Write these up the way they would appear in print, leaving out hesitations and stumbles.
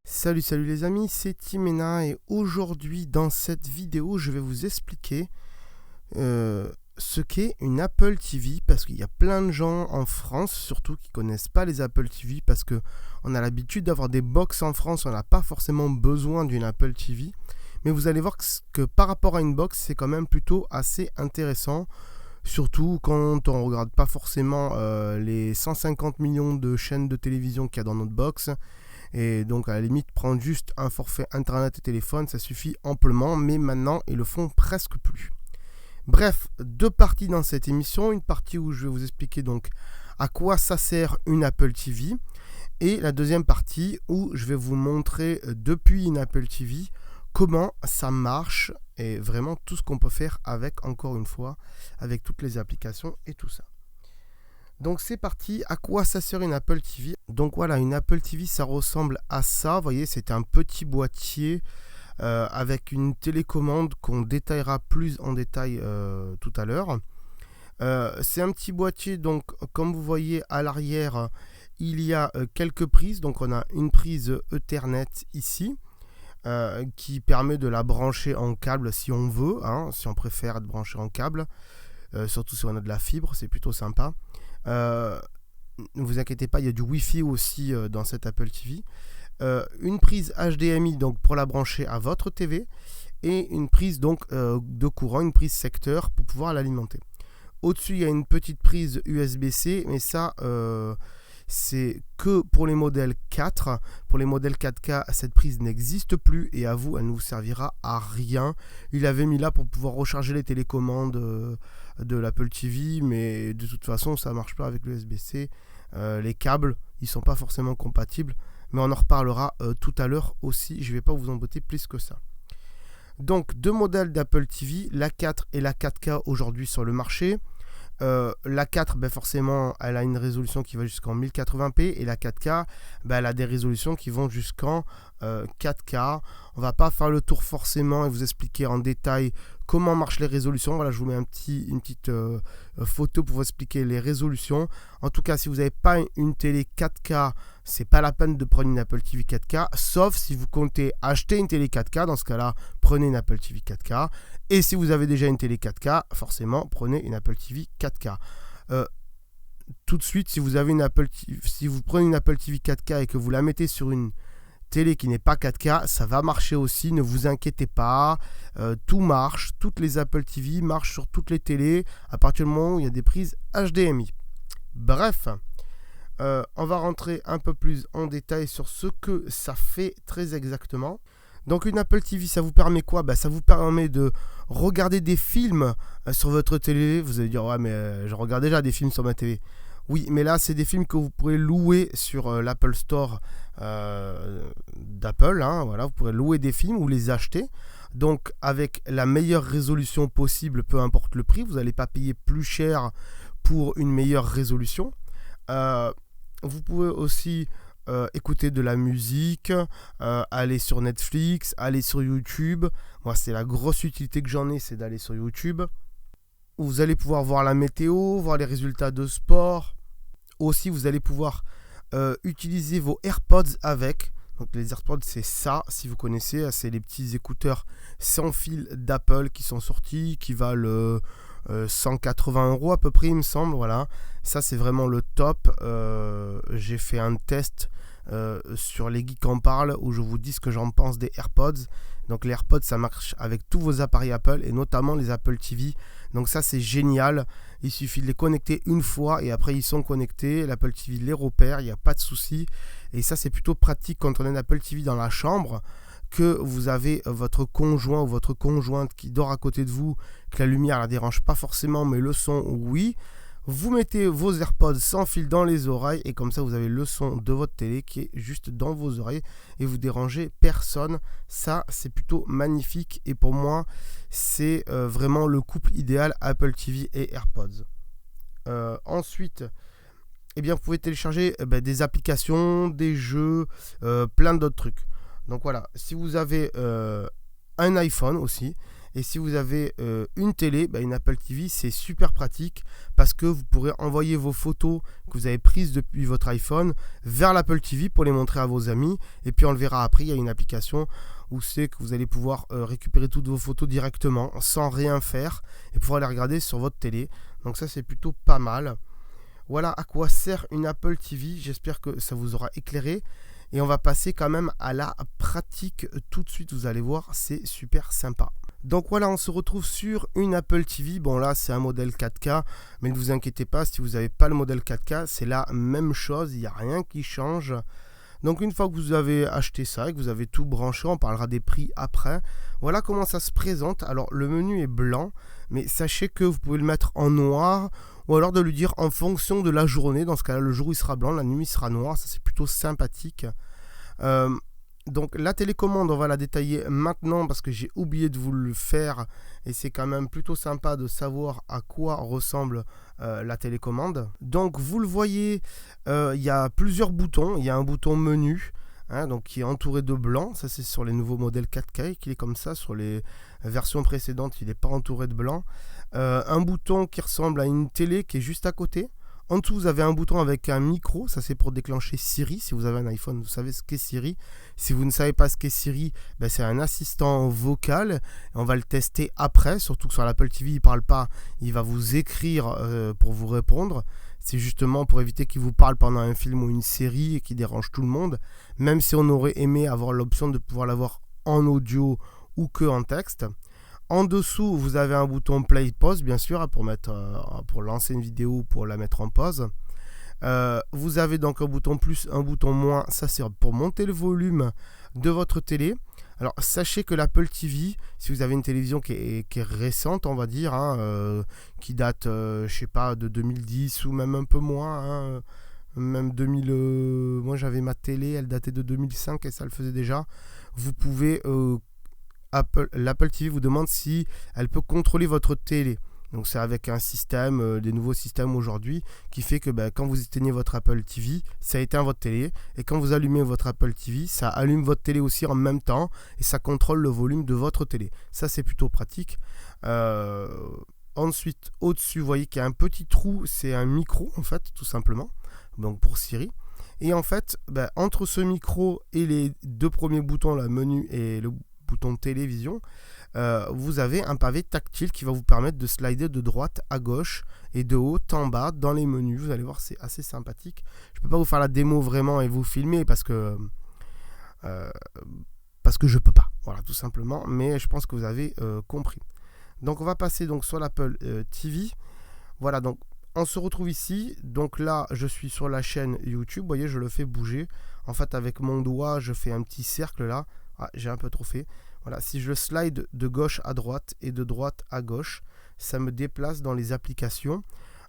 Salut les amis, c'est Timena et aujourd'hui dans cette vidéo je vais vous expliquer ce qu'est une Apple TV, parce qu'il y a plein de gens en France surtout qui connaissent pas les Apple TV, parce que on a l'habitude d'avoir des box en France, on n'a pas forcément besoin d'une Apple TV, mais vous allez voir que par rapport à une box c'est quand même plutôt assez intéressant, surtout quand on regarde pas forcément les 150 millions de chaînes de télévision qu'il y a dans notre box. Et donc à la limite prendre juste un forfait internet et téléphone ça suffit amplement, mais maintenant ils le font presque plus. Bref, deux parties dans cette émission, une partie où je vais vous expliquer donc à quoi ça sert une Apple TV, et la deuxième partie où je vais vous montrer depuis une Apple TV comment ça marche et vraiment tout ce qu'on peut faire avec, encore une fois, avec toutes les applications et tout ça. Donc c'est parti, à quoi ça sert une Apple TV? Donc voilà, une Apple TV ça ressemble à ça, vous voyez c'est un petit boîtier avec une télécommande qu'on détaillera plus en détail tout à l'heure. C'est un petit boîtier, donc comme vous voyez à l'arrière il y a quelques prises, donc on a une prise Ethernet ici qui permet de la brancher en câble si on veut, si on préfère être branché en câble, surtout si on a de la fibre, c'est plutôt sympa. Ne vous inquiétez pas, il y a du Wi-Fi aussi dans cette Apple TV. Une prise HDMI donc pour la brancher à votre TV, et une prise donc de courant, une prise secteur pour pouvoir l'alimenter. Au-dessus, il y a une petite prise USB-C, mais ça c'est que pour les modèles 4. Pour les modèles 4K, cette prise n'existe plus et à vous, elle ne vous servira à rien. Il avait mis là pour pouvoir recharger les télécommandes de l'Apple TV, mais de toute façon, ça ne marche pas avec l'USB-C. Les câbles, ils ne sont pas forcément compatibles, mais on en reparlera tout à l'heure aussi. Je ne vais pas vous embêter plus que ça. Donc, deux modèles d'Apple TV, la 4 et la 4K aujourd'hui sur le marché. La 4, forcément, elle a une résolution qui va jusqu'en 1080p, et la 4K, elle a des résolutions qui vont jusqu'en 4K. On va pas faire le tour forcément et vous expliquer en détail comment marchent les résolutions. Voilà, je vous mets une petite photo pour vous expliquer les résolutions. En tout cas, si vous n'avez pas une télé 4K, c'est pas la peine de prendre une Apple TV 4K, sauf si vous comptez acheter une télé 4K. Dans ce cas-là, prenez une Apple TV 4K. Et si vous avez déjà une télé 4K, forcément, prenez une Apple TV 4K. Tout de suite, si vous prenez une Apple TV 4K et que vous la mettez sur une télé qui n'est pas 4K, ça va marcher aussi, ne vous inquiétez pas, tout marche, toutes les Apple TV marchent sur toutes les télés à partir du moment où il y a des prises HDMI. Bref, on va rentrer un peu plus en détail sur ce que ça fait très exactement. Donc une Apple TV, ça vous permet quoi? Ça vous permet de regarder des films sur votre télé. Vous allez dire, ouais mais je regarde déjà des films sur ma télé. Oui, mais là, c'est des films que vous pourrez louer sur l'Apple Store d'Apple. Voilà, vous pourrez louer des films ou les acheter. Donc, avec la meilleure résolution possible, peu importe le prix, vous n'allez pas payer plus cher pour une meilleure résolution. Vous pouvez aussi écouter de la musique, aller sur Netflix, aller sur YouTube. Moi, c'est la grosse utilité que j'en ai, c'est d'aller sur YouTube. Vous allez pouvoir voir la météo, voir les résultats de sport. Aussi, vous allez pouvoir utiliser vos AirPods avec. Donc les AirPods, c'est ça, si vous connaissez, c'est les petits écouteurs sans fil d'Apple qui sont sortis, qui valent 180 € à peu près, il me semble. Voilà, ça c'est vraiment le top. J'ai fait un test sur les geeks en parlent où je vous dis ce que j'en pense des AirPods. Donc les AirPods, ça marche avec tous vos appareils Apple et notamment les Apple TV. Donc ça, c'est génial. Il suffit de les connecter une fois et après ils sont connectés. L'Apple TV les repère, il n'y a pas de souci. Et ça, c'est plutôt pratique quand on a une Apple TV dans la chambre, que vous avez votre conjoint ou votre conjointe qui dort à côté de vous, que la lumière ne la dérange pas forcément, mais le son, oui. Vous mettez vos AirPods sans fil dans les oreilles et comme ça vous avez le son de votre télé qui est juste dans vos oreilles et vous dérangez personne. Ça, c'est plutôt magnifique et pour moi c'est vraiment le couple idéal, Apple TV et AirPods. Ensuite, vous pouvez télécharger des applications, des jeux, plein d'autres trucs. Donc voilà, si vous avez un iPhone aussi, Et si vous avez une télé, une Apple TV, c'est super pratique parce que vous pourrez envoyer vos photos que vous avez prises depuis votre iPhone vers l'Apple TV pour les montrer à vos amis. Et puis on le verra après, il y a une application où c'est que vous allez pouvoir récupérer toutes vos photos directement sans rien faire et pouvoir les regarder sur votre télé. Donc ça, c'est plutôt pas mal. Voilà à quoi sert une Apple TV. J'espère que ça vous aura éclairé. Et on va passer quand même à la pratique tout de suite. Vous allez voir, c'est super sympa. Donc voilà, on se retrouve sur une Apple TV. Bon là, c'est un modèle 4K. Mais ne vous inquiétez pas, si vous n'avez pas le modèle 4K, c'est la même chose. Il n'y a rien qui change. Donc une fois que vous avez acheté ça et que vous avez tout branché, on parlera des prix après. Voilà comment ça se présente. Alors le menu est blanc, mais sachez que vous pouvez le mettre en noir ou alors de lui dire en fonction de la journée. Dans ce cas-là, le jour il sera blanc, la nuit il sera noir. Ça c'est plutôt sympathique. Donc la télécommande, on va la détailler maintenant parce que j'ai oublié de vous le faire et c'est quand même plutôt sympa de savoir à quoi ressemble la télécommande. Donc vous le voyez, il y a plusieurs boutons. Il y a un bouton menu donc qui est entouré de blanc. Ça c'est sur les nouveaux modèles 4K qu'il est comme ça. Sur les versions précédentes, il n'est pas entouré de blanc. Un bouton qui ressemble à une télé qui est juste à côté. En dessous, vous avez un bouton avec un micro, ça c'est pour déclencher Siri. Si vous avez un iPhone, vous savez ce qu'est Siri. Si vous ne savez pas ce qu'est Siri, c'est un assistant vocal. On va le tester après, surtout que sur l'Apple TV, il ne parle pas, il va vous écrire pour vous répondre. C'est justement pour éviter qu'il vous parle pendant un film ou une série et qu'il dérange tout le monde. Même si on aurait aimé avoir l'option de pouvoir l'avoir en audio ou que en texte. En dessous, vous avez un bouton play pause, bien sûr, pour lancer une vidéo ou pour la mettre en pause. Vous avez donc un bouton plus, un bouton moins. Ça, c'est pour monter le volume de votre télé. Alors, sachez que l'Apple TV, si vous avez une télévision qui est récente, on va dire, qui date, je sais pas, de 2010 ou même un peu moins, même 2000. Moi, j'avais ma télé, elle datait de 2005 et ça le faisait déjà. Vous pouvez l'Apple TV vous demande si elle peut contrôler votre télé. Donc c'est avec un système, des nouveaux systèmes aujourd'hui, qui fait que quand vous éteignez votre Apple TV, ça éteint votre télé. Et quand vous allumez votre Apple TV, ça allume votre télé aussi en même temps. Et ça contrôle le volume de votre télé. Ça c'est plutôt pratique. Ensuite, au-dessus, vous voyez qu'il y a un petit trou. C'est un micro en fait, tout simplement. Donc pour Siri. Et en fait, entre ce micro et les deux premiers boutons, le menu et le bouton télévision, vous avez un pavé tactile qui va vous permettre de slider de droite à gauche et de haut en bas dans les menus. Vous allez voir, c'est assez sympathique. Je ne peux pas vous faire la démo vraiment et vous filmer parce que je peux pas, voilà, tout simplement, mais je pense que vous avez compris. Donc on va passer donc sur l'Apple TV. Voilà, donc on se retrouve ici. Donc là, je suis sur la chaîne YouTube. Vous voyez, je le fais bouger. En fait, avec mon doigt, je fais un petit cercle là. Ah, j'ai un peu trop fait. Voilà, si je slide de gauche à droite et de droite à gauche, ça me déplace dans les applications.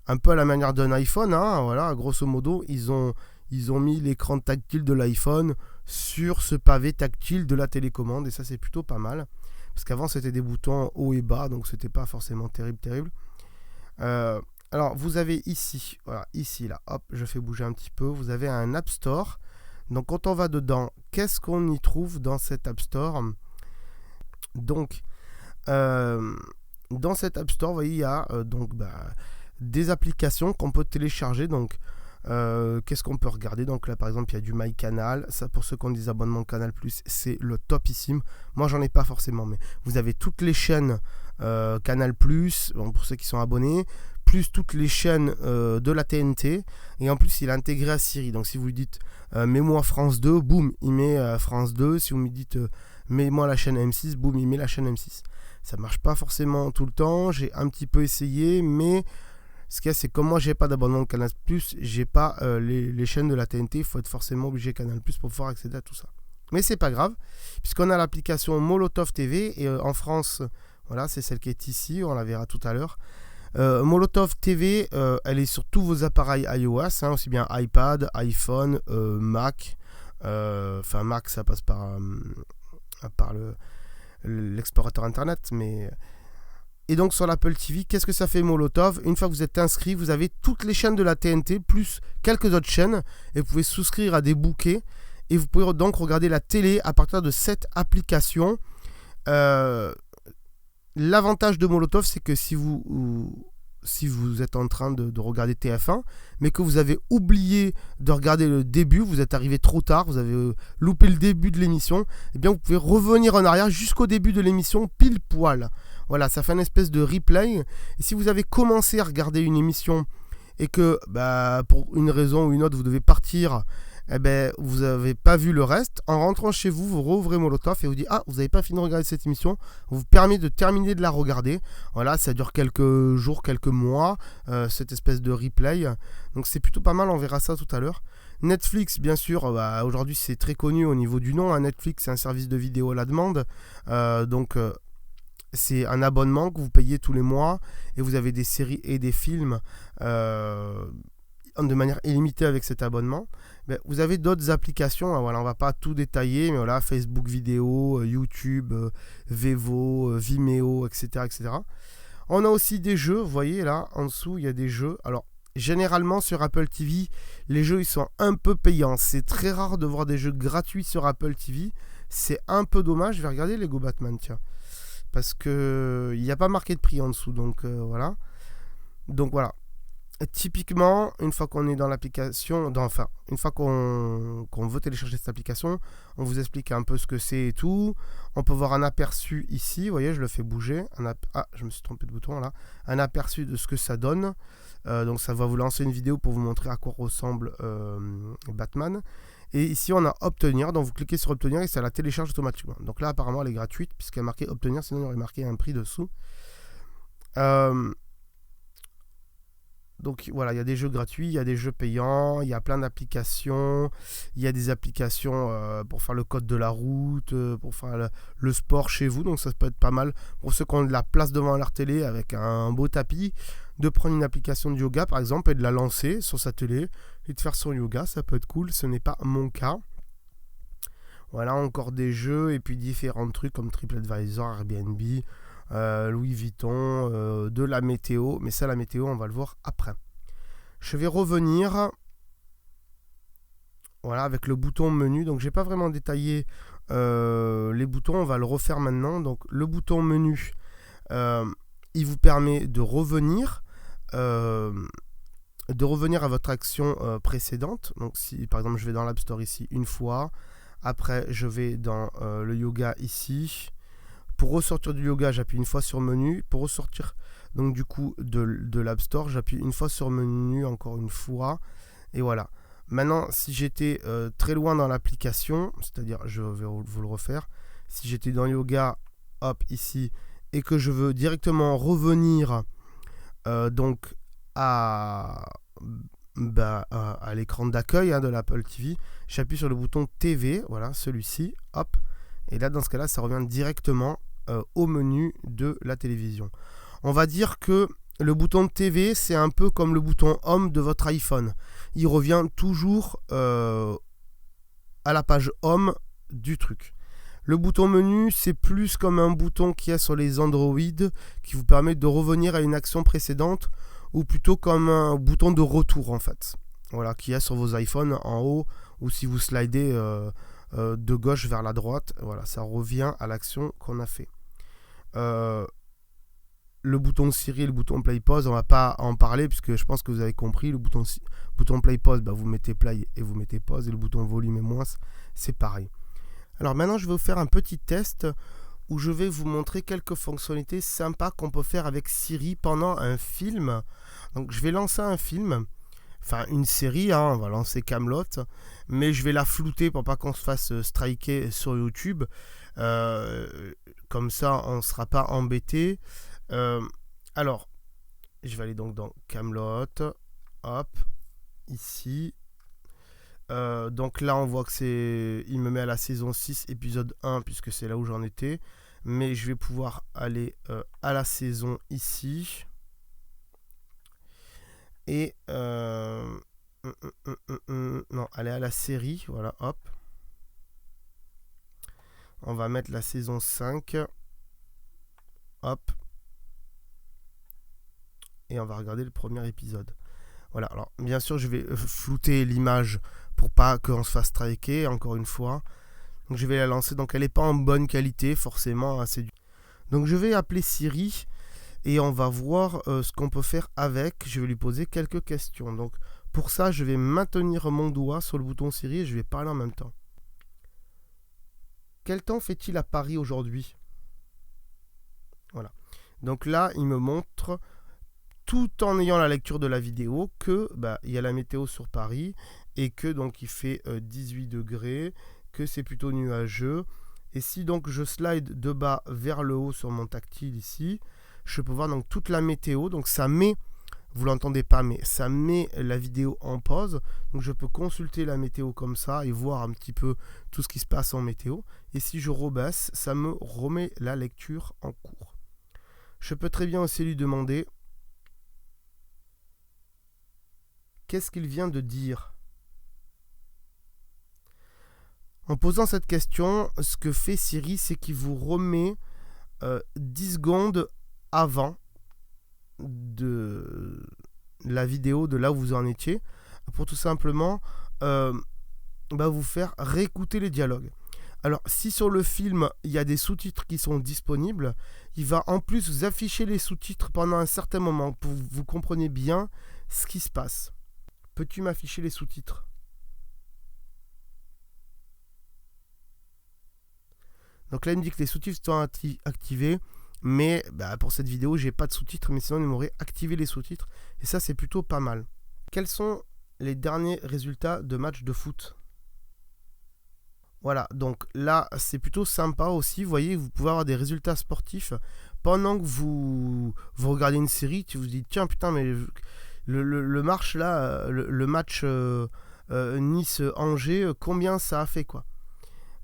Un peu à la manière d'un iPhone, voilà, grosso modo, ils ont mis l'écran tactile de l'iPhone sur ce pavé tactile de la télécommande. Et ça, c'est plutôt pas mal. Parce qu'avant, c'était des boutons haut et bas, donc c'était pas forcément terrible. Alors, vous avez ici, voilà, ici, là, hop, je fais bouger un petit peu. Vous avez un App Store. Donc quand on va dedans, qu'est-ce qu'on y trouve dans cet App Store? Donc dans cet App Store, vous voyez, il y a des applications qu'on peut télécharger. Donc qu'est-ce qu'on peut regarder? Donc là par exemple il y a du MyCanal. Ça, pour ceux qui ont des abonnements Canal+, c'est le topissime. Moi j'en ai pas forcément, mais vous avez toutes les chaînes Canal+, bon, pour ceux qui sont abonnés, plus toutes les chaînes de la TNT, et en plus il est intégré à Siri. Donc si vous lui dites mets-moi France 2, boum, il met France 2. Si vous me dites mets-moi la chaîne M6, boum, il met la chaîne M6. Ça marche pas forcément tout le temps, j'ai un petit peu essayé, mais ce qu'il y a, c'est que comme moi j'ai pas d'abonnement Canal+, j'ai pas les chaînes de la TNT, il faut être forcément obligé Canal+ pour pouvoir accéder à tout ça. Mais c'est pas grave, puisqu'on a l'application Molotov TV, et en France, voilà, c'est celle qui est ici, on la verra tout à l'heure. Molotov TV, elle est sur tous vos appareils iOS, aussi bien iPad, iPhone, Mac. Enfin Mac, ça passe par l'explorateur internet, mais... Et donc sur l'Apple TV, qu'est-ce que ça fait Molotov? Une fois que vous êtes inscrit, vous avez toutes les chaînes de la TNT, plus quelques autres chaînes, et vous pouvez souscrire à des bouquets, et vous pouvez donc regarder la télé à partir de cette application. l'avantage de Molotov, c'est que si vous êtes en train de regarder TF1, mais que vous avez oublié de regarder le début, vous êtes arrivé trop tard, vous avez loupé le début de l'émission, eh bien vous pouvez revenir en arrière jusqu'au début de l'émission pile poil. Voilà, ça fait une espèce de replay. Et si vous avez commencé à regarder une émission et que pour une raison ou une autre vous devez partir, eh ben, vous n'avez pas vu le reste, en rentrant chez vous, vous rouvrez Molotov et vous dites vous n'avez pas fini de regarder cette émission, on vous permet de terminer de la regarder. Voilà, ça dure quelques jours, quelques mois, cette espèce de replay. Donc c'est plutôt pas mal, on verra ça tout à l'heure. Netflix, bien sûr, aujourd'hui c'est très connu au niveau du nom. Netflix, c'est un service de vidéo à la demande. C'est un abonnement que vous payez tous les mois et vous avez des séries et des films de manière illimitée avec cet abonnement. Vous avez d'autres applications, voilà, on va pas tout détailler, mais voilà, Facebook vidéo, YouTube, Vevo, Vimeo, etc., etc. On a aussi des jeux, vous voyez là, en dessous, il y a des jeux. Alors, généralement sur Apple TV, les jeux ils sont un peu payants. C'est très rare de voir des jeux gratuits sur Apple TV. C'est un peu dommage. Je vais regarder Lego Batman, tiens. Parce que il n'y a pas marqué de prix en dessous, donc voilà. Donc voilà. Typiquement, une fois qu'on est dans l'application, une fois qu'on veut télécharger cette application, on vous explique un peu ce que c'est et tout. On peut voir un aperçu ici, vous voyez, je le fais bouger. Je me suis trompé de bouton là. Un aperçu de ce que ça donne. Donc ça va vous lancer une vidéo pour vous montrer à quoi ressemble Batman. Et ici on a obtenir, donc vous cliquez sur obtenir et ça la télécharge automatiquement. Donc là apparemment elle est gratuite puisqu'elle est marquée obtenir, sinon il y aurait marqué un prix dessous. Donc voilà, il y a des jeux gratuits, il y a des jeux payants, il y a plein d'applications. Il y a des applications pour faire le code de la route, pour faire le sport chez vous. Donc ça peut être pas mal pour ceux qui ont de la place devant leur télé avec un beau tapis, de prendre une application de yoga par exemple et de la lancer sur sa télé et de faire son yoga. Ça peut être cool, ce n'est pas mon cas. Voilà, encore des jeux et puis différents trucs comme TripAdvisor, Airbnb, Louis Vuitton, de la météo. Mais ça, la météo, on va le voir après. Je vais revenir voilà, avec le bouton menu. Donc, j'ai pas vraiment détaillé les boutons. On va le refaire maintenant. Donc, le bouton menu, il vous permet de revenir à votre action précédente. Donc, si par exemple, je vais dans l'App Store ici une fois. Après, je vais dans le yoga ici. Pour ressortir du yoga, j'appuie une fois sur menu. Pour ressortir donc du coup de l'App Store, j'appuie une fois sur menu, encore une fois. Et voilà. Maintenant, si j'étais très loin dans l'application, c'est-à-dire, je vais vous le refaire. Si j'étais dans yoga, hop, ici, et que je veux directement revenir donc à l'écran d'accueil de l'Apple TV, j'appuie sur le bouton TV, voilà, celui-ci, hop. Et là, dans ce cas-là, ça revient directement au menu de la télévision. On va dire que le bouton de TV, c'est un peu comme le bouton Home de votre iPhone. Il revient toujours à la page Home du truc. Le bouton menu, c'est plus comme un bouton qu'il y a sur les Android qui vous permet de revenir à une action précédente ou plutôt comme un bouton de retour en fait. Voilà, qu'il y a sur vos iPhones en haut ou si vous slidez de gauche vers la droite, voilà, ça revient à l'action qu'on a fait. Le bouton Siri et le bouton Play Pause, on va pas en parler puisque je pense que vous avez compris. Le bouton Play Pause, vous mettez Play et vous mettez Pause, et le bouton Volume et moins, c'est pareil. Alors maintenant, je vais vous faire un petit test où je vais vous montrer quelques fonctionnalités sympas qu'on peut faire avec Siri pendant un film. Donc je vais lancer un film. Enfin, une série, on va lancer Camelot, mais je vais la flouter pour pas qu'on se fasse striker sur YouTube. Comme ça, on ne sera pas embêté. Alors, je vais aller donc dans Camelot. Hop, ici. Donc là, on voit que il me met à la saison 6, épisode 1, puisque c'est là où j'en étais. Mais je vais pouvoir aller à la saison ici. Et non, aller à la série, voilà, hop. On va mettre la saison 5. Hop. Et on va regarder le premier épisode. Voilà, alors bien sûr, je vais flouter l'image pour pas qu'on se fasse striker, encore une fois. Donc je vais la lancer, donc elle n'est pas en bonne qualité, forcément. Donc je vais appeler Siri et on va voir ce qu'on peut faire avec. Je vais lui poser quelques questions. Donc pour ça, je vais maintenir mon doigt sur le bouton Siri et je vais parler en même temps. Quel temps fait-il à Paris aujourd'hui? Voilà. Donc là, il me montre, tout en ayant la lecture de la vidéo, que il y a la météo sur Paris et que donc il fait 18 degrés, que c'est plutôt nuageux. Et si donc je slide de bas vers le haut sur mon tactile ici, je peux voir donc toute la météo. Donc ça met, vous l'entendez pas, mais ça met la vidéo en pause. Donc je peux consulter la météo comme ça et voir un petit peu tout ce qui se passe en météo. Et si je rebaisse, ça me remet la lecture en cours. Je peux très bien aussi lui demander qu'est-ce qu'il vient de dire. En posant cette question, ce que fait Siri, c'est qu'il vous remet 10 secondes avant de la vidéo, de là où vous en étiez, pour tout simplement vous faire réécouter les dialogues. Alors, si sur le film, il y a des sous-titres qui sont disponibles, il va en plus vous afficher les sous-titres pendant un certain moment pour que vous compreniez bien ce qui se passe. Peux-tu m'afficher les sous-titres? Donc là, il me dit que les sous-titres sont activés, mais pour cette vidéo, j'ai pas de sous-titres, mais sinon, il m'aurait activé les sous-titres. Et ça, c'est plutôt pas mal. Quels sont les derniers résultats de matchs de foot? Voilà, donc là, c'est plutôt sympa aussi. Vous voyez, vous pouvez avoir des résultats sportifs pendant que vous regardez une série. Tu vous dites, tiens, putain, mais le match là, le match Nice-Angers, combien ça a fait, quoi.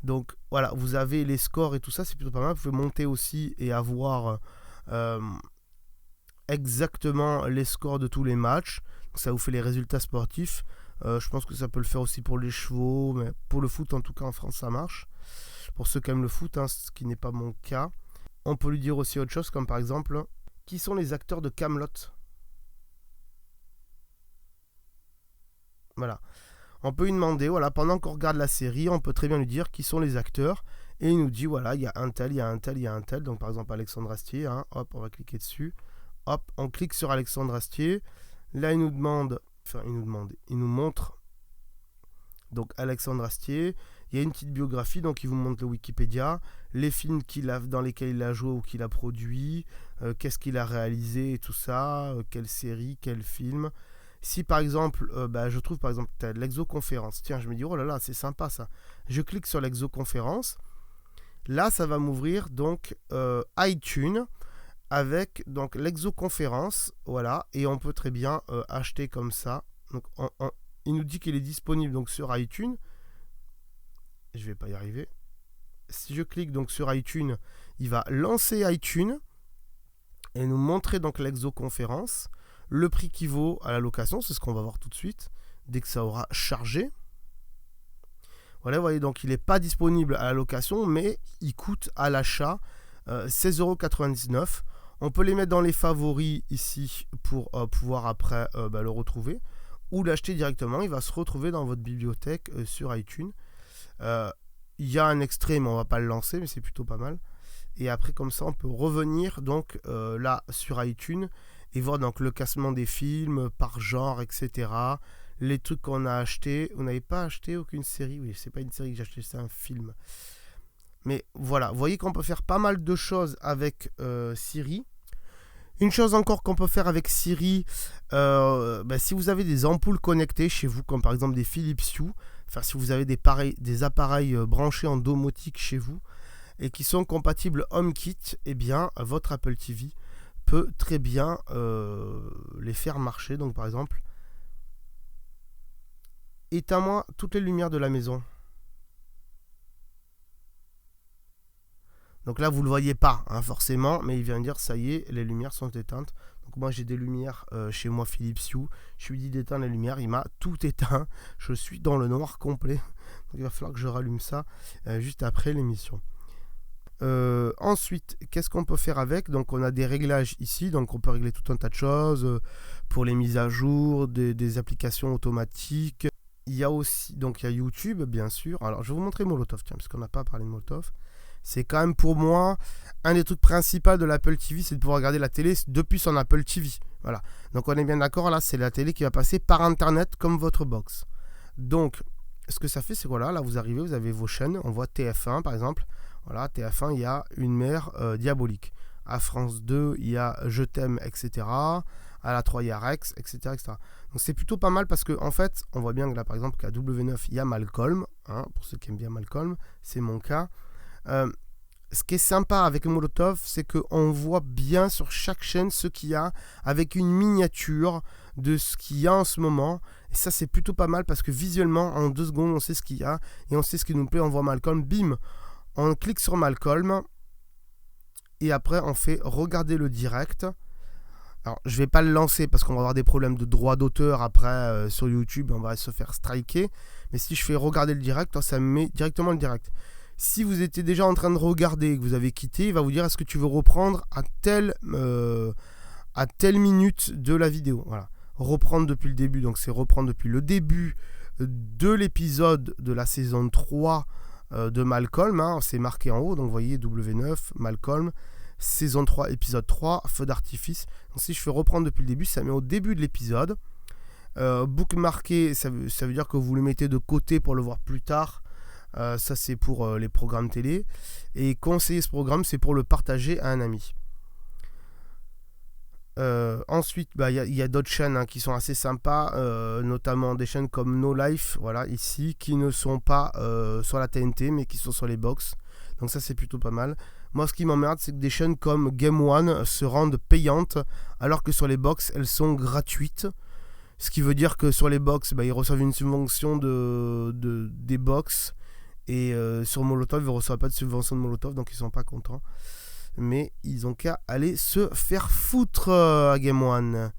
Donc voilà, vous avez les scores et tout ça, c'est plutôt pas mal. Vous pouvez monter aussi et avoir exactement les scores de tous les matchs. Donc, ça vous fait les résultats sportifs. Je pense que ça peut le faire aussi pour les chevaux, mais pour le foot en tout cas en France ça marche. Pour ceux qui aiment le foot, ce qui n'est pas mon cas. On peut lui dire aussi autre chose, comme par exemple, qui sont les acteurs de Kaamelott? Voilà. On peut lui demander, voilà, pendant qu'on regarde la série, on peut très bien lui dire qui sont les acteurs. Et il nous dit, voilà, il y a un tel, il y a un tel, il y a un tel. Donc par exemple Alexandre Astier, hop, on va cliquer dessus. Hop, on clique sur Alexandre Astier. Là, il nous montre donc Alexandre Astier. Il y a une petite biographie, donc il vous montre le Wikipédia, les films dans lesquels il a joué ou qu'il a produit, qu'est-ce qu'il a réalisé et tout ça, quelle série, quel film. Si par exemple, je trouve par exemple l'exoconférence, tiens, je me dis, oh là là, c'est sympa ça. Je clique sur l'exoconférence. Là, ça va m'ouvrir donc iTunes avec donc l'exoconférence, voilà, et on peut très bien acheter comme ça. Donc il nous dit qu'il est disponible donc sur iTunes. Je vais pas y arriver. Si je clique donc sur iTunes, il va lancer iTunes et nous montrer donc l'exoconférence, le prix qui vaut à la location, c'est ce qu'on va voir tout de suite dès que ça aura chargé. Voilà, vous voyez, donc il n'est pas disponible à la location, mais il coûte à l'achat 16,99 €. On peut les mettre dans les favoris ici pour pouvoir après le retrouver, ou l'acheter directement. Il va se retrouver dans votre bibliothèque sur iTunes. Il y a un extrait, mais on ne va pas le lancer, mais c'est plutôt pas mal. Et après, comme ça, on peut revenir donc là sur iTunes et voir donc le classement des films par genre, etc. Les trucs qu'on a achetés. Vous n'avez pas acheté aucune série? Oui, c'est pas une série que j'ai acheté, c'est un film. Mais voilà, vous voyez qu'on peut faire pas mal de choses avec Siri. Une chose encore qu'on peut faire avec Siri, si vous avez des ampoules connectées chez vous, comme par exemple des Philips Hue, enfin si vous avez des appareils branchés en domotique chez vous et qui sont compatibles HomeKit, eh bien votre Apple TV peut très bien les faire marcher. Donc par exemple, éteins-moi toutes les lumières de la maison. Donc là, vous ne le voyez pas, forcément, mais il vient de dire, ça y est, les lumières sont éteintes. Donc moi, j'ai des lumières chez moi, Philips Hue. Je lui dis d'éteindre les lumières, il m'a tout éteint. Je suis dans le noir complet. Donc il va falloir que je rallume ça juste après l'émission. Ensuite, qu'est-ce qu'on peut faire avec? Donc on a des réglages ici, donc on peut régler tout un tas de choses pour les mises à jour, des applications automatiques. Il y a aussi, donc il y a YouTube, bien sûr. Alors je vais vous montrer Molotov, tiens, parce qu'on n'a pas parlé de Molotov. C'est quand même pour moi un des trucs principaux de l'Apple TV, c'est de pouvoir regarder la télé depuis son Apple TV. Voilà. Donc on est bien d'accord, là c'est la télé qui va passer par internet comme votre box. Donc ce que ça fait, c'est voilà, là vous arrivez, vous avez vos chaînes, on voit TF1 par exemple. Voilà, TF1, il y a Une mère diabolique. À France 2, il y a Je t'aime, etc. À la 3, il y a Rex, etc., etc. Donc c'est plutôt pas mal parce que en fait, on voit bien que là par exemple qu'à W9, il y a Malcolm. Hein, pour ceux qui aiment bien Malcolm, c'est mon cas. Ce qui est sympa avec Molotov, c'est qu'on voit bien sur chaque chaîne ce qu'il y a avec une miniature de ce qu'il y a en ce moment. Et ça, c'est plutôt pas mal parce que visuellement, en 2 secondes, on sait ce qu'il y a et on sait ce qui nous plaît. On voit Malcolm, bim, on clique sur Malcolm et après, on fait regarder le direct. Alors, je vais pas le lancer parce qu'on va avoir des problèmes de droit d'auteur après sur YouTube. On va se faire striker. Mais si je fais regarder le direct, ça me met directement le direct. Si vous étiez déjà en train de regarder et que vous avez quitté, il va vous dire est-ce que tu veux reprendre à telle minute de la vidéo. Voilà. Reprendre depuis le début, donc c'est reprendre depuis le début de l'épisode de la saison 3 de Malcolm. Hein, c'est marqué en haut, donc vous voyez W9, Malcolm, saison 3, épisode 3, feu d'artifice. Donc si je fais reprendre depuis le début, ça met au début de l'épisode. Bookmarker, ça veut dire que vous le mettez de côté pour le voir plus tard. Ça c'est pour les programmes télé. Et conseiller ce programme, c'est pour le partager à un ami. Ensuite, il y a d'autres chaînes qui sont assez sympas, notamment des chaînes comme No Life, voilà, ici, qui ne sont pas sur la TNT, mais qui sont sur les box. Donc ça, c'est plutôt pas mal. Moi, ce qui m'emmerde, c'est que des chaînes comme Game One se rendent payantes, alors que sur les box, elles sont gratuites. Ce qui veut dire que sur les box, ils reçoivent une subvention des box. Et sur Molotov, ils ne reçoivent pas de subvention de Molotov, donc ils ne sont pas contents. Mais ils ont qu'à aller se faire foutre à Game One.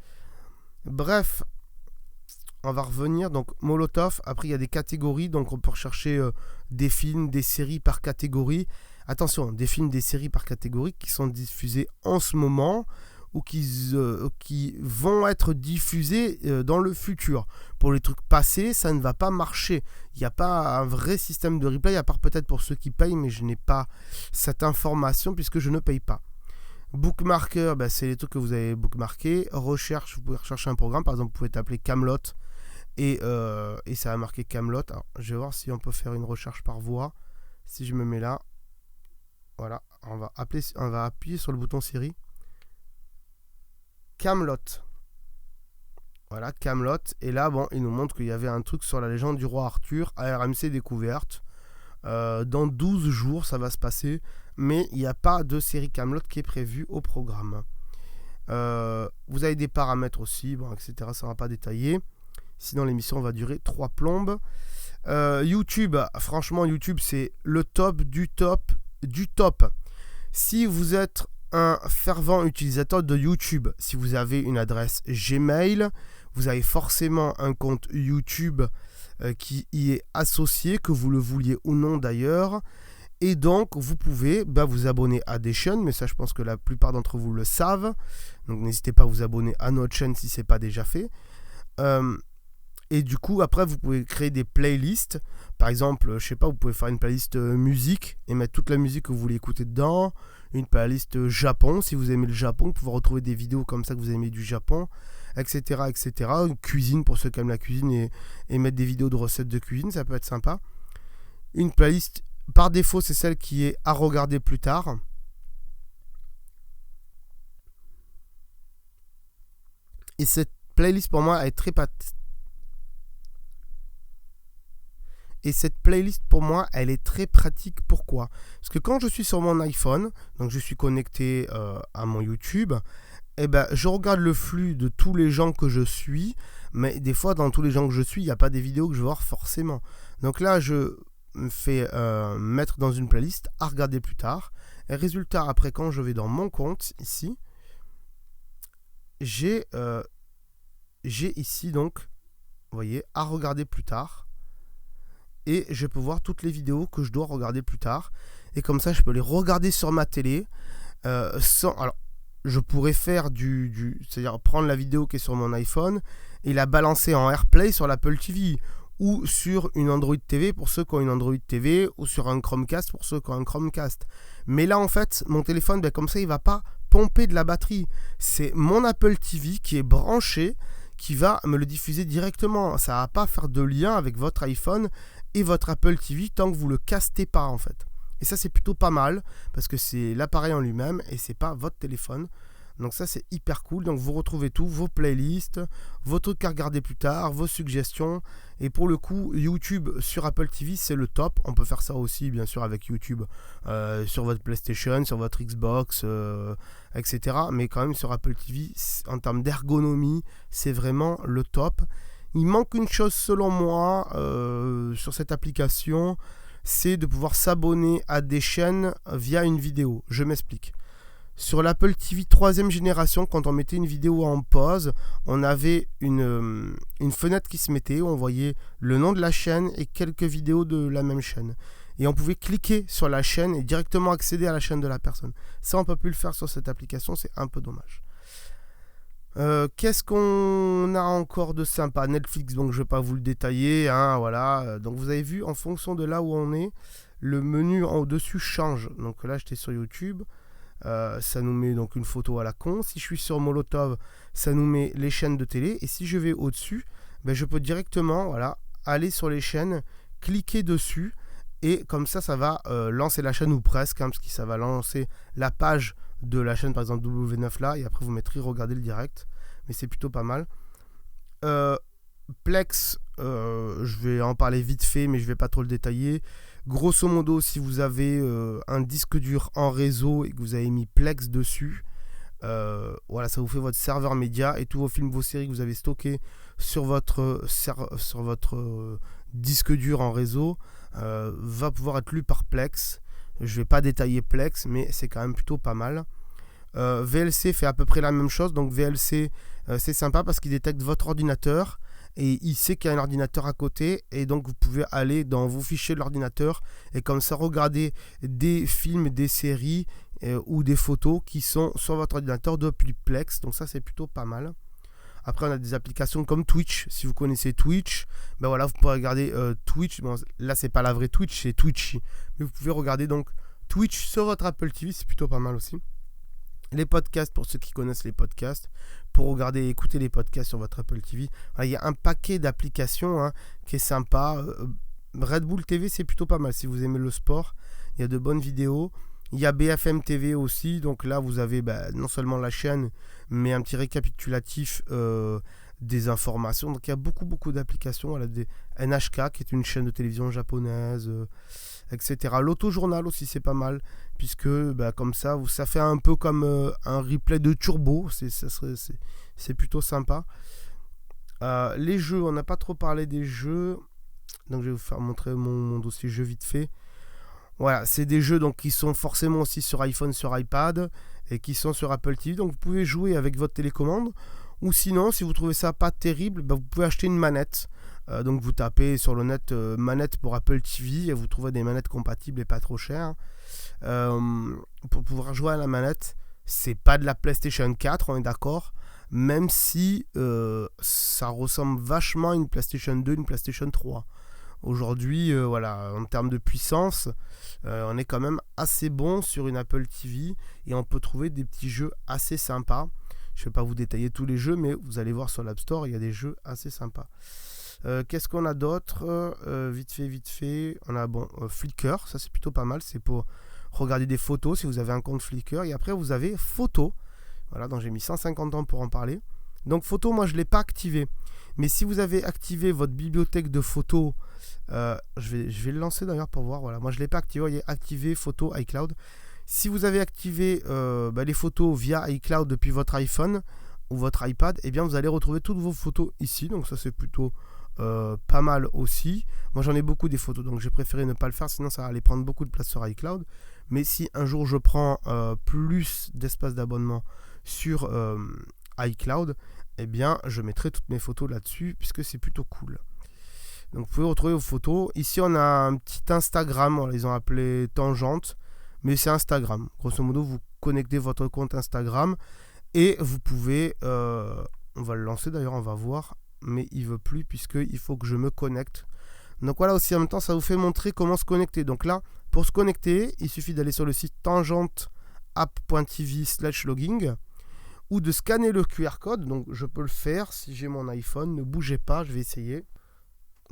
Bref, on va revenir. Donc Molotov, après il y a des catégories, donc on peut rechercher des films, des séries par catégorie. Attention, des films, des séries par catégorie qui sont diffusés en ce moment ou qui vont être diffusés dans le futur. Pour les trucs passés, ça ne va pas marcher. Il n'y a pas un vrai système de replay, à part peut-être pour ceux qui payent, mais je n'ai pas cette information puisque je ne paye pas. Bookmarker, c'est les trucs que vous avez bookmarqués. Recherche, vous pouvez rechercher un programme. Par exemple, vous pouvez taper Camelot et ça va marquer Camelot. Alors, je vais voir si on peut faire une recherche par voix. Si je me mets là, voilà, on va appuyer sur le bouton série. Camelot. Voilà, Camelot. Et là, il nous montre qu'il y avait un truc sur la légende du roi Arthur à RMC Découverte. Dans 12 jours, ça va se passer. Mais il n'y a pas de série Camelot qui est prévue au programme. Vous avez des paramètres aussi, etc. Ça ne va pas détailler. Sinon, l'émission va durer 3 plombes. YouTube, franchement, YouTube, c'est le top du top du top. Si vous êtes un fervent utilisateur de YouTube, si vous avez une adresse Gmail, vous avez forcément un compte YouTube qui y est associé, que vous le vouliez ou non d'ailleurs. Et donc, vous pouvez vous abonner à des chaînes, mais ça, je pense que la plupart d'entre vous le savent. Donc, n'hésitez pas à vous abonner à notre chaîne si ce n'est pas déjà fait. Et du coup, après, vous pouvez créer des playlists. Par exemple, je sais pas, vous pouvez faire une playlist musique et mettre toute la musique que vous voulez écouter dedans. Une playlist Japon, si vous aimez le Japon, vous pouvez retrouver des vidéos comme ça que vous aimez du Japon, etc., etc. Une cuisine pour ceux qui aiment la cuisine et mettre des vidéos de recettes de cuisine, ça peut être sympa. Une playlist, par défaut, c'est celle qui est à regarder plus tard. Et cette playlist, pour moi, elle est très Et cette playlist, pour moi, elle est très pratique. Pourquoi ? Parce que quand je suis sur mon iPhone, donc je suis connecté à mon YouTube, je regarde le flux de tous les gens que je suis, mais des fois, dans tous les gens que je suis, il n'y a pas des vidéos que je vais voir forcément. Donc là, je me fais mettre dans une playlist à regarder plus tard. Et résultat, après, quand je vais dans mon compte, ici, j'ai ici, donc, vous voyez, à regarder plus tard. Et je peux voir toutes les vidéos que je dois regarder plus tard. Et comme ça, je peux les regarder sur ma télé. Alors, je pourrais faire c'est-à-dire prendre la vidéo qui est sur mon iPhone et la balancer en AirPlay sur l'Apple TV. ou sur une Android TV pour ceux qui ont une Android TV, ou sur un Chromecast pour ceux qui ont un Chromecast. Mais là, en fait, mon téléphone, comme ça, il ne va pas pomper de la batterie. C'est mon Apple TV qui est branché, qui va me le diffuser directement. Ça ne va pas faire de lien avec votre iPhone et votre Apple TV tant que vous ne le castez pas, en fait. Et ça, c'est plutôt pas mal, parce que c'est l'appareil en lui-même et c'est pas votre téléphone. Donc ça, c'est hyper cool. Donc vous retrouvez tout, vos playlists, vos trucs à regarder plus tard, vos suggestions. Et pour le coup, YouTube sur Apple TV, c'est le top. On peut faire ça aussi, bien sûr, avec YouTube sur votre PlayStation, sur votre Xbox, etc. Mais quand même, sur Apple TV, en termes d'ergonomie, c'est vraiment le top. Il manque une chose, selon moi, sur cette application, c'est de pouvoir s'abonner à des chaînes via une vidéo. Je m'explique. Sur l'Apple TV 3e génération, quand on mettait une vidéo en pause, on avait une fenêtre qui se mettait où on voyait le nom de la chaîne et quelques vidéos de la même chaîne. Et on pouvait cliquer sur la chaîne et directement accéder à la chaîne de la personne. Ça, on ne peut plus le faire sur cette application, c'est un peu dommage. Qu'est-ce qu'on a encore de sympa? Netflix, donc je ne vais pas vous le détailler, hein, voilà. Donc vous avez vu, en fonction de là où on est, le menu en au-dessus change. Donc là, j'étais sur YouTube. Ça nous met donc une photo à la con. Si je suis sur Molotov, ça nous met les chaînes de télé. Et si je vais au-dessus, je peux directement aller sur les chaînes, cliquer dessus. Et comme ça, ça va lancer la chaîne ou presque, parce que ça va lancer la page de la chaîne, par exemple W9 là. Et après, vous mettrez regarder le direct. Mais c'est plutôt pas mal. Plex, je vais en parler vite fait, mais je ne vais pas trop le détailler. Grosso modo, si vous avez un disque dur en réseau et que vous avez mis Plex dessus, ça vous fait votre serveur média et tous vos films, vos séries que vous avez stockés sur votre disque dur en réseau va pouvoir être lu par Plex. Je ne vais pas détailler Plex, mais c'est quand même plutôt pas mal. VLC fait à peu près la même chose. Donc VLC, c'est sympa parce qu'il détecte votre ordinateur et il sait qu'il y a un ordinateur à côté, et donc vous pouvez aller dans vos fichiers de l'ordinateur et comme ça regarder des films, des séries ou des photos qui sont sur votre ordinateur depuis Plex. Donc ça, c'est plutôt pas mal. Après, on a des applications comme Twitch. Si vous connaissez Twitch, vous pouvez regarder Twitch. Bon, là, c'est pas la vraie Twitch, c'est Twitchy. Mais vous pouvez regarder donc Twitch sur votre Apple TV, c'est plutôt pas mal aussi. Les podcasts, pour ceux qui connaissent les podcasts, pour regarder et écouter les podcasts sur votre Apple TV. Il y a un paquet d'applications qui est sympa. Red Bull TV, c'est plutôt pas mal si vous aimez le sport. Il y a de bonnes vidéos. Il y a BFM TV aussi. Donc là, vous avez non seulement la chaîne, mais un petit récapitulatif des informations. Donc il y a beaucoup d'applications. Elle a des NHK, qui est une chaîne de télévision japonaise, etc. L'autojournal aussi, c'est pas mal, puisque comme ça fait un peu comme un replay de Turbo. C'est plutôt sympa. Les jeux, on n'a pas trop parlé des jeux, donc je vais vous faire montrer mon dossier jeux vite fait. Voilà, c'est des jeux donc qui sont forcément aussi sur iPhone, sur iPad, et qui sont sur Apple TV. Donc vous pouvez jouer avec votre télécommande, ou sinon, si vous trouvez ça pas terrible, vous pouvez acheter une manette. Donc vous tapez sur le net manette pour Apple TV et vous trouverez des manettes compatibles et pas trop chères. Pour pouvoir jouer à la manette, c'est pas de la PlayStation 4, on est d'accord, même si ça ressemble vachement à une PlayStation 2, une PlayStation 3. Aujourd'hui, en termes de puissance, on est quand même assez bon sur une Apple TV et on peut trouver des petits jeux assez sympas. Je ne vais pas vous détailler tous les jeux, mais vous allez voir sur l'App Store, il y a des jeux assez sympas. Qu'est-ce qu'on a d'autre? Vite fait, on a Flickr, ça c'est plutôt pas mal, c'est pour regarder des photos si vous avez un compte Flickr. Et après vous avez Photos, voilà, donc j'ai mis 150 ans pour en parler. Donc Photos, moi je ne l'ai pas activé, mais si vous avez activé votre bibliothèque de photos, je vais le lancer d'ailleurs pour voir. Voilà, moi je ne l'ai pas activé, voyez, activer Photos iCloud. Si vous avez activé les photos via iCloud depuis votre iPhone ou votre iPad, eh bien vous allez retrouver toutes vos photos ici. Donc ça c'est plutôt pas mal aussi. Moi j'en ai beaucoup des photos, donc j'ai préféré ne pas le faire, sinon ça va aller prendre beaucoup de place sur iCloud. Mais si un jour je prends plus d'espace d'abonnement sur iCloud, eh bien je mettrai toutes mes photos là-dessus, puisque c'est plutôt cool. Donc vous pouvez retrouver vos photos. Ici on a un petit Instagram, ils ont appelé Tangente, mais c'est Instagram. Grosso modo, vous connectez votre compte Instagram et vous pouvez, on va le lancer d'ailleurs, on va voir mais il veut plus puisqu'il faut que je me connecte. Donc voilà, aussi en même temps, ça vous fait montrer comment se connecter. Donc là, pour se connecter, il suffit d'aller sur le site tangenteapp.tv/logging ou de scanner le QR code. Donc je peux le faire si j'ai mon iPhone. Ne bougez pas, je vais essayer.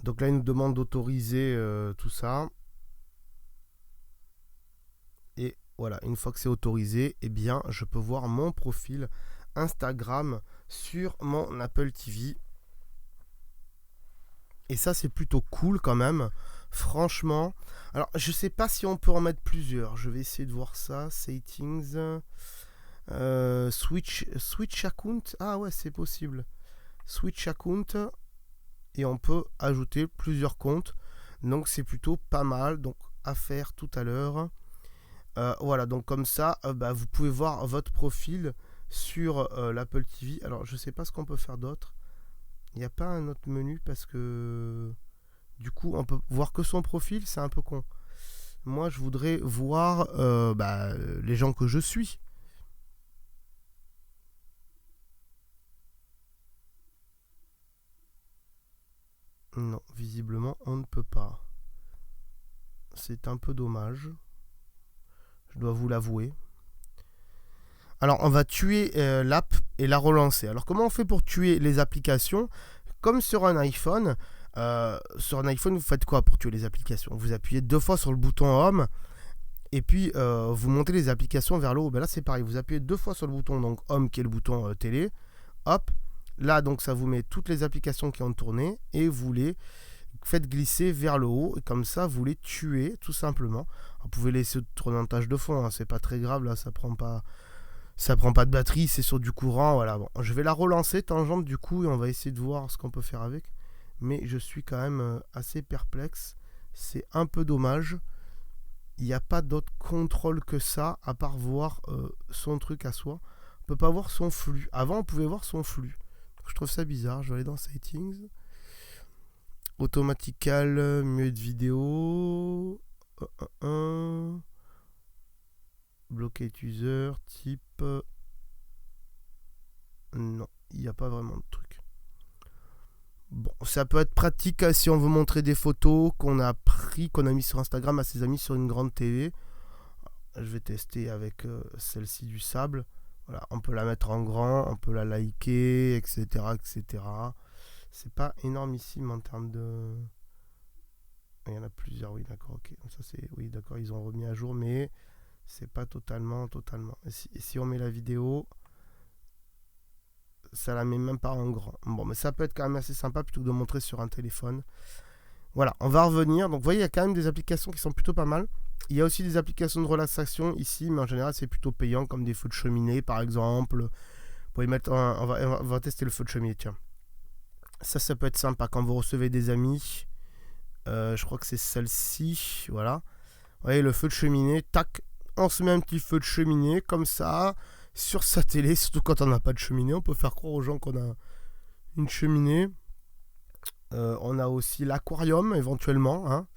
Donc là, il nous demande d'autoriser tout ça. Et voilà, une fois que c'est autorisé, eh bien, je peux voir mon profil Instagram sur mon Apple TV. Et ça, c'est plutôt cool quand même. Franchement. Alors, je sais pas si on peut en mettre plusieurs. Je vais essayer de voir ça. Settings. Switch account. Ah ouais, c'est possible. Switch account. Et on peut ajouter plusieurs comptes. Donc, c'est plutôt pas mal. Donc, à faire tout à l'heure. Voilà, donc comme ça, vous pouvez voir votre profil sur l'Apple TV. Alors, je sais pas ce qu'on peut faire d'autre. Il n'y a pas un autre menu parce que du coup on peut voir que son profil, c'est un peu con. Moi je voudrais voir les gens que je suis. Non, visiblement on ne peut pas. C'est un peu dommage. Je dois vous l'avouer. Alors on va tuer l'app et la relancer. Alors comment on fait pour tuer les applications? Comme sur un iPhone, vous faites quoi pour tuer les applications? Vous appuyez 2 fois sur le bouton Home et puis vous montez les applications vers le haut. Ben là c'est pareil, vous appuyez 2 fois sur le bouton donc Home qui est le bouton télé. Hop, là donc ça vous met toutes les applications qui ont tourné et vous les faites glisser vers le haut et comme ça vous les tuez tout simplement. Vous pouvez laisser tourner en tâche de fond, hein, c'est pas très grave, là ça prend pas de batterie, c'est sur du courant, voilà. Bon, je vais la relancer tangente du coup et on va essayer de voir ce qu'on peut faire avec. Mais je suis quand même assez perplexe. C'est un peu dommage. Il n'y a pas d'autre contrôle que ça, à part voir son truc à soi. On peut pas voir son flux. Avant, on pouvait voir son flux. Donc, je trouve ça bizarre. Je vais aller dans Settings. Automatical, mute vidéo. Bloquer user, type. Non, il n'y a pas vraiment de truc. Bon, ça peut être pratique si on veut montrer des photos qu'on a pris, qu'on a mis sur Instagram à ses amis sur une grande TV. Je vais tester avec celle-ci du sable. Voilà, on peut la mettre en grand, on peut la liker, etc., etc. C'est pas énormissime en termes de. Il y en a plusieurs, oui, d'accord, ok. Donc ça c'est, oui, d'accord, ils ont remis à jour, mais c'est pas totalement. Et si on met la vidéo, ça la met même pas en grand. Bon, mais ça peut être quand même assez sympa plutôt que de montrer sur un téléphone. Voilà, on va revenir. Donc, vous voyez, il y a quand même des applications qui sont plutôt pas mal. Il y a aussi des applications de relaxation ici, mais en général, c'est plutôt payant, comme des feux de cheminée, par exemple. Vous pouvez mettre on va tester le feu de cheminée, tiens. Ça peut être sympa quand vous recevez des amis. Je crois que c'est celle-ci, voilà. Vous voyez, le feu de cheminée, tac, on se met un petit feu de cheminée, comme ça, sur sa télé, surtout quand on n'a pas de cheminée. On peut faire croire aux gens qu'on a une cheminée. On a aussi l'aquarium, éventuellement. Hein.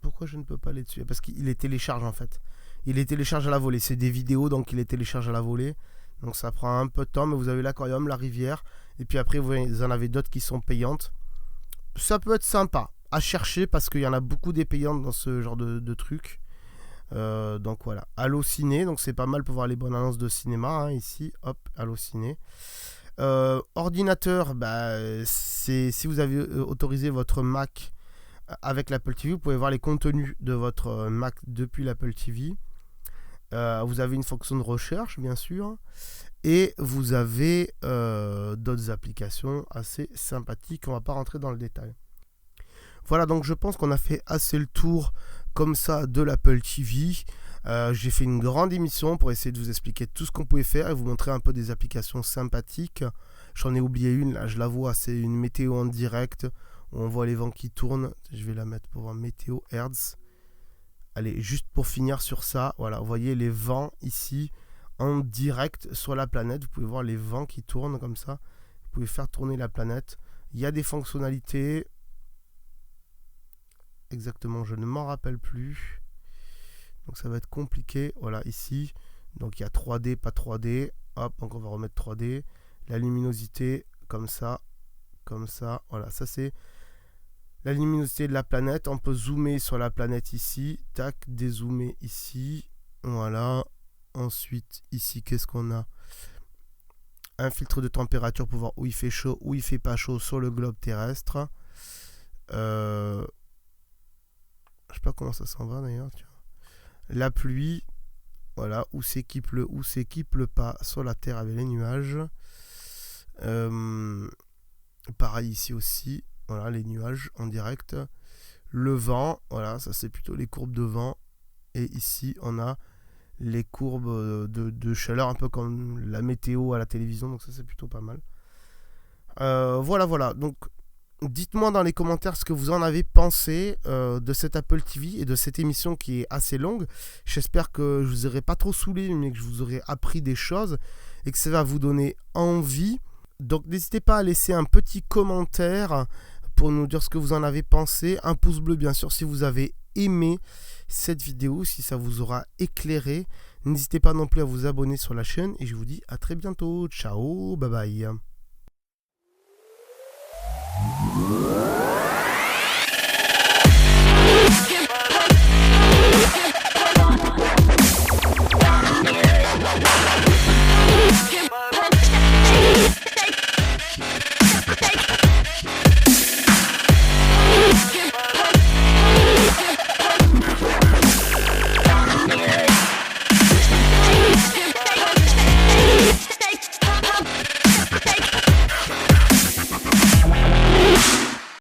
Pourquoi je ne peux pas aller dessus? Parce qu'il les télécharge, en fait. Il les télécharge à la volée. C'est des vidéos, donc il les télécharge à la volée. Donc ça prend un peu de temps, mais vous avez l'aquarium, la rivière. Et puis après, vous en avez d'autres qui sont payantes. Ça peut être sympa à chercher, parce qu'il y en a beaucoup des payantes dans ce genre de trucs. Donc voilà, Allociné, donc c'est pas mal pour voir les bonnes annonces de cinéma, hein, ici, hop, Allociné. Ordinateur, c'est si vous avez autorisé votre Mac avec l'Apple TV, vous pouvez voir les contenus de votre Mac depuis l'Apple TV. Vous avez une fonction de recherche, bien sûr, et vous avez d'autres applications assez sympathiques. On va pas rentrer dans le détail. Voilà, donc je pense qu'on a fait assez le tour comme ça de l'Apple TV. J'ai fait une grande émission pour essayer de vous expliquer tout ce qu'on pouvait faire et vous montrer un peu des applications sympathiques. J'en ai oublié une, là je la vois, c'est une météo en direct où on voit les vents qui tournent. Je vais la mettre pour voir météo Hertz. Allez, juste pour finir sur ça, voilà, vous voyez les vents ici en direct sur la planète. Vous pouvez voir les vents qui tournent comme ça. Vous pouvez faire tourner la planète. Il y a des fonctionnalités. Exactement, je ne m'en rappelle plus. Donc ça va être compliqué. Voilà, ici. Donc il y a 3D, pas 3D. Hop, donc on va remettre 3D. la luminosité, comme ça, voilà, ça c'est la luminosité de la planète. On peut zoomer sur la planète ici, tac, dézoomer ici, voilà. Ensuite, ici, qu'est-ce qu'on a? Un filtre de température pour voir où il fait chaud, où il fait pas chaud sur le globe terrestre. Je sais pas comment ça s'en va d'ailleurs. La pluie, voilà, où c'est qui pleut, où c'est qui pleut pas sur la Terre avec les nuages. Pareil ici aussi, voilà, les nuages en direct. Le vent, voilà, ça c'est plutôt les courbes de vent. Et ici, on a les courbes de chaleur, un peu comme la météo à la télévision, donc ça c'est plutôt pas mal. Voilà, donc dites-moi dans les commentaires ce que vous en avez pensé de cette Apple TV et de cette émission qui est assez longue. J'espère que je vous aurai pas trop saoulé, mais que je vous aurai appris des choses et que ça va vous donner envie. Donc n'hésitez pas à laisser un petit commentaire pour nous dire ce que vous en avez pensé. Un pouce bleu bien sûr si vous avez aimé cette vidéo, si ça vous aura éclairé. N'hésitez pas non plus à vous abonner sur la chaîne et je vous dis à très bientôt. Ciao, bye bye.